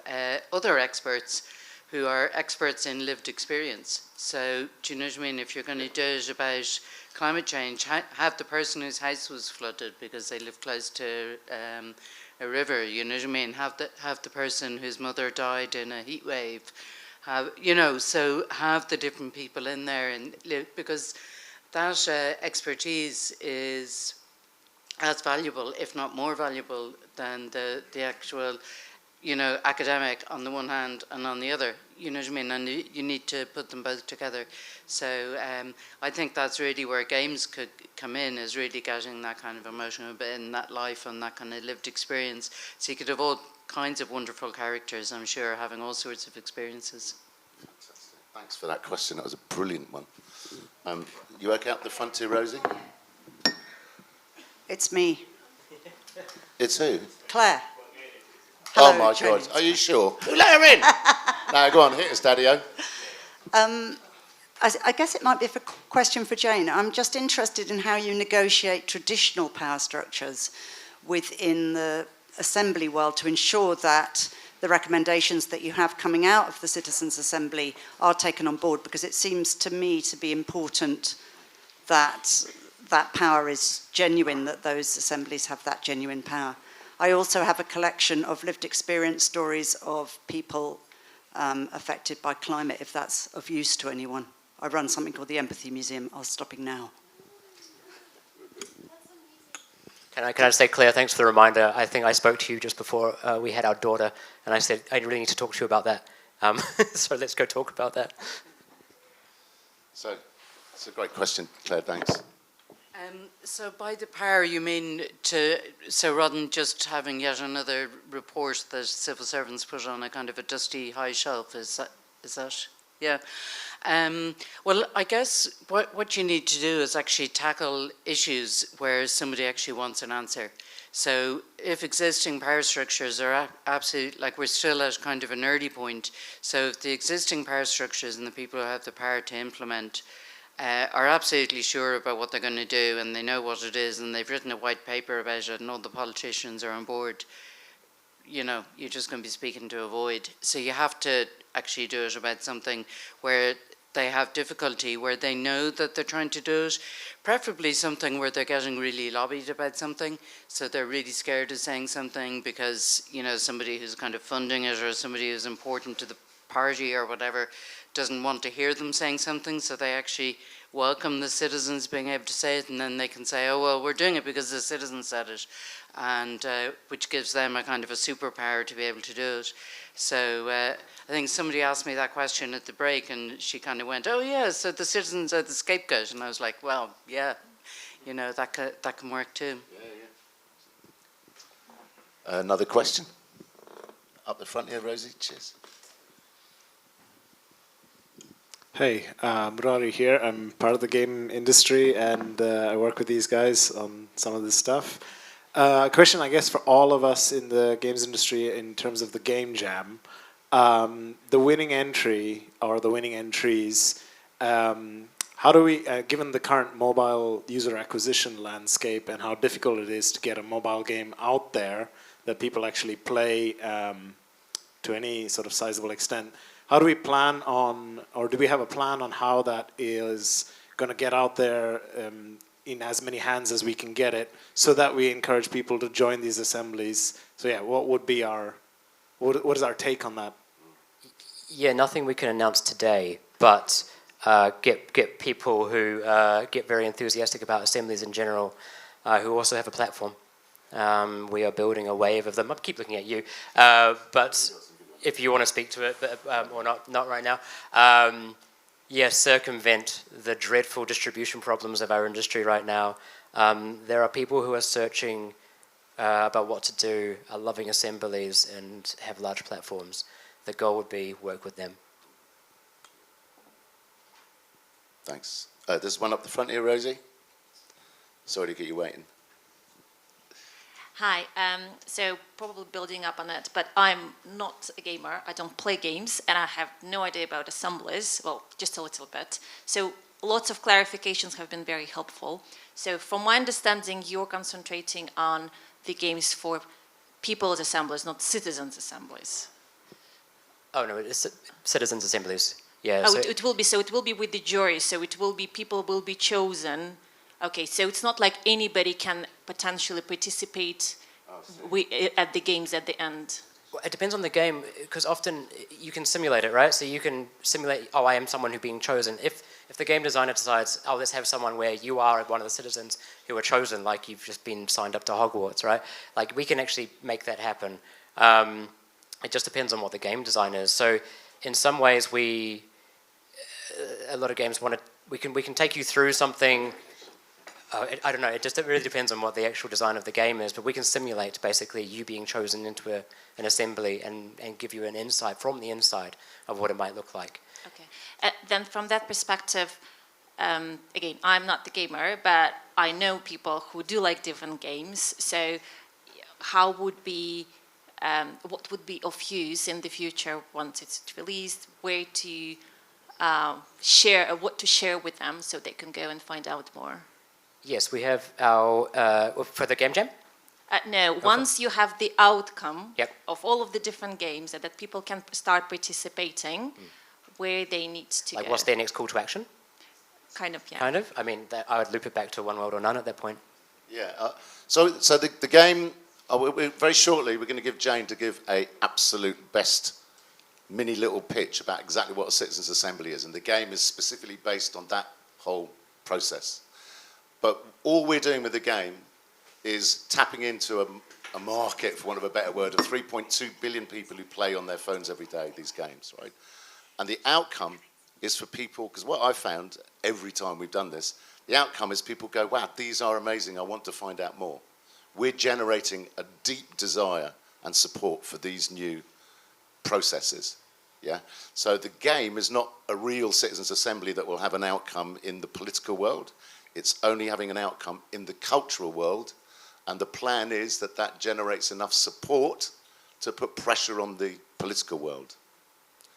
E: other experts who are experts in lived experience. So, do you know what I mean? If you're going to do it about climate change, have the person whose house was flooded because they live close to a river, you know what I mean? Have the person whose mother died in a heat wave. You know, so have the different people in there, and because that expertise is as valuable, if not more valuable, than the actual, you know, academic on the one hand and on the other. You know what I mean? And you need to put them both together. So I think that's really where games could come in, is really getting that kind of emotional bit in that life and that kind of lived experience. So you could have all kinds of wonderful characters, I'm sure, having all sorts of experiences.
A: Fantastic. Thanks for that question. That was a brilliant one. You okay up the front here, Rosie?
I: It's me.
A: It's who?
I: Claire.
A: Oh
I: Hello,
A: my
I: Jane.
A: God. Are you sure? Let her in! No, go on, hit us, Daddy-O.
I: I guess it might be a question for Jane. I'm just interested in how you negotiate traditional power structures within the assembly world to ensure that the recommendations that you have coming out of the Citizens' Assembly are taken on board, because it seems to me to be important that that power is genuine, that those assemblies have that genuine power. I also have a collection of lived experience stories of people affected by climate, if that's of use to anyone. I run something called the Empathy Museum. I'll stopping now.
B: Can I just say, Claire, thanks for the reminder. I think I spoke to you just before we had our daughter, and I said, I really need to talk to you about that. So let's go talk about that.
A: So, it's a great question, Claire, thanks.
E: So by the power, you mean so rather than just having yet another report that civil servants put on a kind of a dusty high shelf, is that? Yeah. Well, I guess what you need to do is actually tackle issues where somebody actually wants an answer. So if existing power structures are absolutely, like we're still at kind of an early point, so if the existing power structures and the people who have the power to implement are absolutely sure about what they're going to do and they know what it is and they've written a white paper about it and all the politicians are on board, you know, you're just going to be speaking to a void. So you have to actually do it about something where they have difficulty, where they know that they're trying to do it, preferably something where they're getting really lobbied about something, so they're really scared of saying something because, you know, somebody who's kind of funding it or somebody who's important to the party or whatever doesn't want to hear them saying something, so they actually welcome the citizens being able to say it, and then they can say, oh, well, we're doing it because the citizens said it, and which gives them a kind of a superpower to be able to do it. So I think somebody asked me that question at the break, and she kind of went, oh, yeah, so the citizens are the scapegoat, and I was like, well, yeah, you know, that can work too.
A: Another question? Up the front here, Rosie, cheers.
J: Hey, Rory here. I'm part of the game industry and I work with these guys on some of this stuff. A question, I guess, for all of us in the games industry in terms of the game jam. The winning entry or the winning entries, how do we, given the current mobile user acquisition landscape and how difficult it is to get a mobile game out there that people actually play to any sort of sizable extent, how do we plan on, or do we have a plan on how that is going to get out there in as many hands as we can get it, so that we encourage people to join these assemblies? So yeah, what would be our, what is our take on that?
B: Yeah, nothing we can announce today, but get people who get very enthusiastic about assemblies in general, who also have a platform. We are building a wave of them. I keep looking at you, but if you want to speak to it, or not right now. Circumvent the dreadful distribution problems of our industry right now. There are people who are searching about what to do, are loving assemblies, and have large platforms. The goal would be work with them.
A: Thanks. There's one up the front here, Rosie. Sorry to get you waiting.
K: Hi, so probably building up on it, but I'm not a gamer, I don't play games, and I have no idea about assemblies, well, just a little bit. So lots of clarifications have been very helpful. So from my understanding, you're concentrating on the games for people's assemblies, not citizens' assemblies.
B: Oh no, it's citizens' assemblies. Yeah.
K: Oh, it will be with the jury, so it will be, people will be chosen. Okay, so it's not like anybody can potentially participate at the games at the end.
B: Well, it depends on the game, because often you can simulate it, right? So you can simulate, oh, I am someone who's being chosen. If the game designer decides, oh, let's have someone where you are one of the citizens who are chosen, like you've just been signed up to Hogwarts, right? Like we can actually make that happen. It just depends on what the game design is. So in some ways, a lot of games we can take you through something. I don't know, it really depends on what the actual design of the game is, but we can simulate basically you being chosen into an assembly and give you an insight from the inside of what it might look like.
K: Okay, then from that perspective, again, I'm not the gamer, but I know people who do like different games, so how would be, what would be of use in the future once it's released, where to share, what to share with them so they can go and find out more?
B: Yes, we have our, for the Game Jam?
K: No, once you have the outcome
B: of
K: all of the different games that people can start participating, where they need to go.
B: Like what's their next call to action?
K: Kind of, yeah.
B: Kind of? I mean, I would loop it back to One World or None at that point.
A: Yeah, so the game, very shortly we're going to give Jane to give a absolute best mini little pitch about exactly what a citizens' assembly is, and the game is specifically based on that whole process. But all we're doing with the game is tapping into a market, for want of a better word, of 3.2 billion people who play on their phones every day, these games, right? And the outcome is for people, because what I've found every time we've done this, the outcome is people go, wow, these are amazing, I want to find out more. We're generating a deep desire and support for these new processes. Yeah? So the game is not a real citizens' assembly that will have an outcome in the political world. It's only having an outcome in the cultural world. And the plan is that that generates enough support to put pressure on the political world.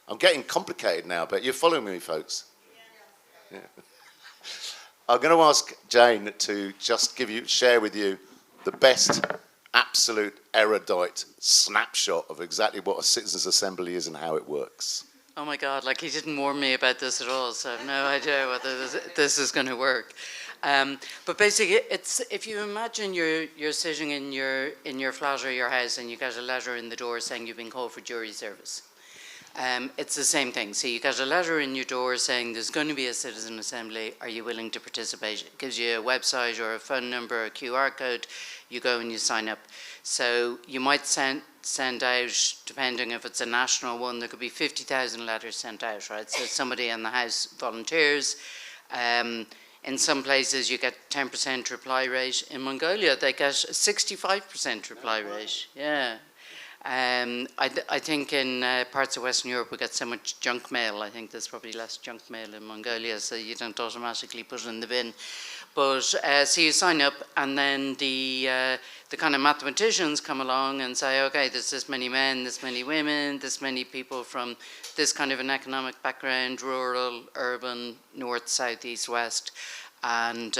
A: I'm getting complicated now, but you're following me, folks? Yeah. I'm going to ask Jane to just share with you the best absolute erudite snapshot of exactly what a citizens' assembly is and how it works.
E: Oh my God, like he didn't warn me about this at all, so I have no idea whether this is going to work. But basically, it's if you imagine you're sitting in your flat or your house and you get a letter in the door saying you've been called for jury service. It's the same thing. So you get a letter in your door saying there's going to be a citizen assembly. Are you willing to participate? It gives you a website or a phone number, or a QR code. You go and you sign up. So you might send out, depending if it's a national one, there could be 50,000 letters sent out, right? So somebody in the house volunteers. In some places you get 10% reply rate. In Mongolia they get a 65% reply rate. Yeah. I think in parts of Western Europe we get so much junk mail. I think there's probably less junk mail in Mongolia, so you don't automatically put it in the bin. But so you sign up, and then the kind of mathematicians come along and say, okay, there's this many men, this many women, this many people from this kind of an economic background, rural, urban, north, south, east, west. And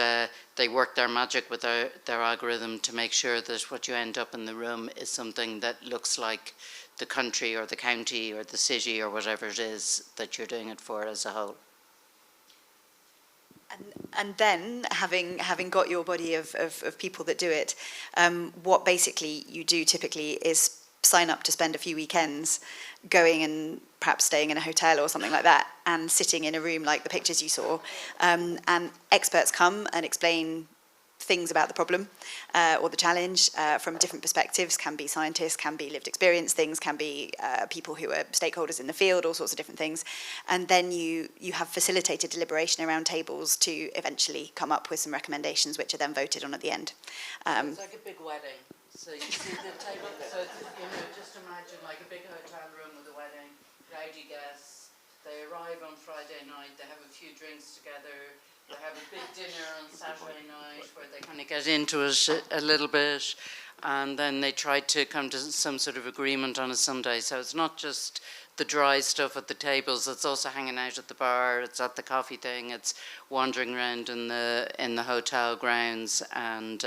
E: they work their magic with their algorithm to make sure that what you end up in the room is something that looks like the country or the county or the city or whatever it is that you're doing it for as a whole.
F: And then, having got your body of people that do it, what basically you do typically is sign up to spend a few weekends going and perhaps staying in a hotel or something like that and sitting in a room like the pictures you saw. And experts come and explain things about the problem or the challenge from different perspectives. Can be scientists, can be lived experience things, can be people who are stakeholders in the field, all sorts of different things. And then you have facilitated deliberation around tables to eventually come up with some recommendations which are then voted on at the end.
E: It's like a big wedding. So you see the table, so just imagine like a big hotel room with a wedding, rowdy guests. They arrive on Friday night, they have a few drinks together, they have a big dinner on Saturday night where they kind of get into it a little bit, and then they try to come to some sort of agreement on a Sunday. So it's not just the dry stuff at the tables, it's also hanging out at the bar, it's at the coffee thing, it's wandering around in the hotel grounds and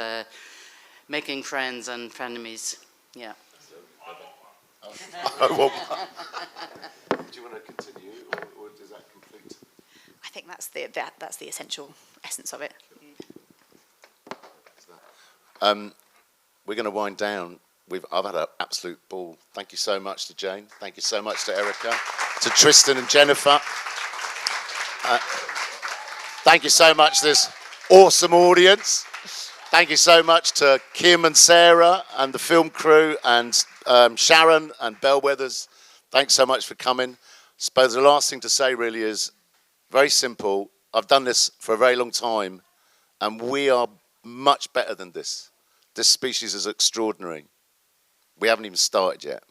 E: making friends and frenemies. Yeah.
A: Do you want to continue, or does that complete?
F: I think that's the essential essence of it.
A: We're going to wind down. I've had an absolute ball. Thank you so much to Jane. Thank you so much to Erica, to Tristan and Jennifer. Thank you so much to this awesome audience. Thank you so much to Kim and Sarah and the film crew and Sharon and Bellwethers. Thanks so much for coming. I suppose the last thing to say really is very simple. I've done this for a very long time, and we are much better than this. This species is extraordinary. We haven't even started yet.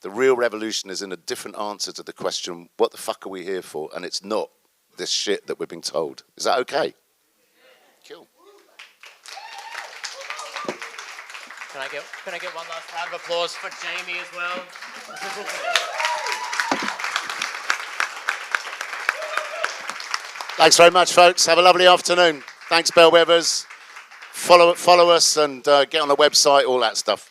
A: The real revolution is in a different answer to the question, what the fuck are we here for? And it's not this shit that we're being told. Is that okay? Cool.
B: Can I get one last round of applause for Jamie as well?
A: Thanks very much, folks. Have a lovely afternoon. Thanks, Bellwethers. Follow us and get on the website, all that stuff.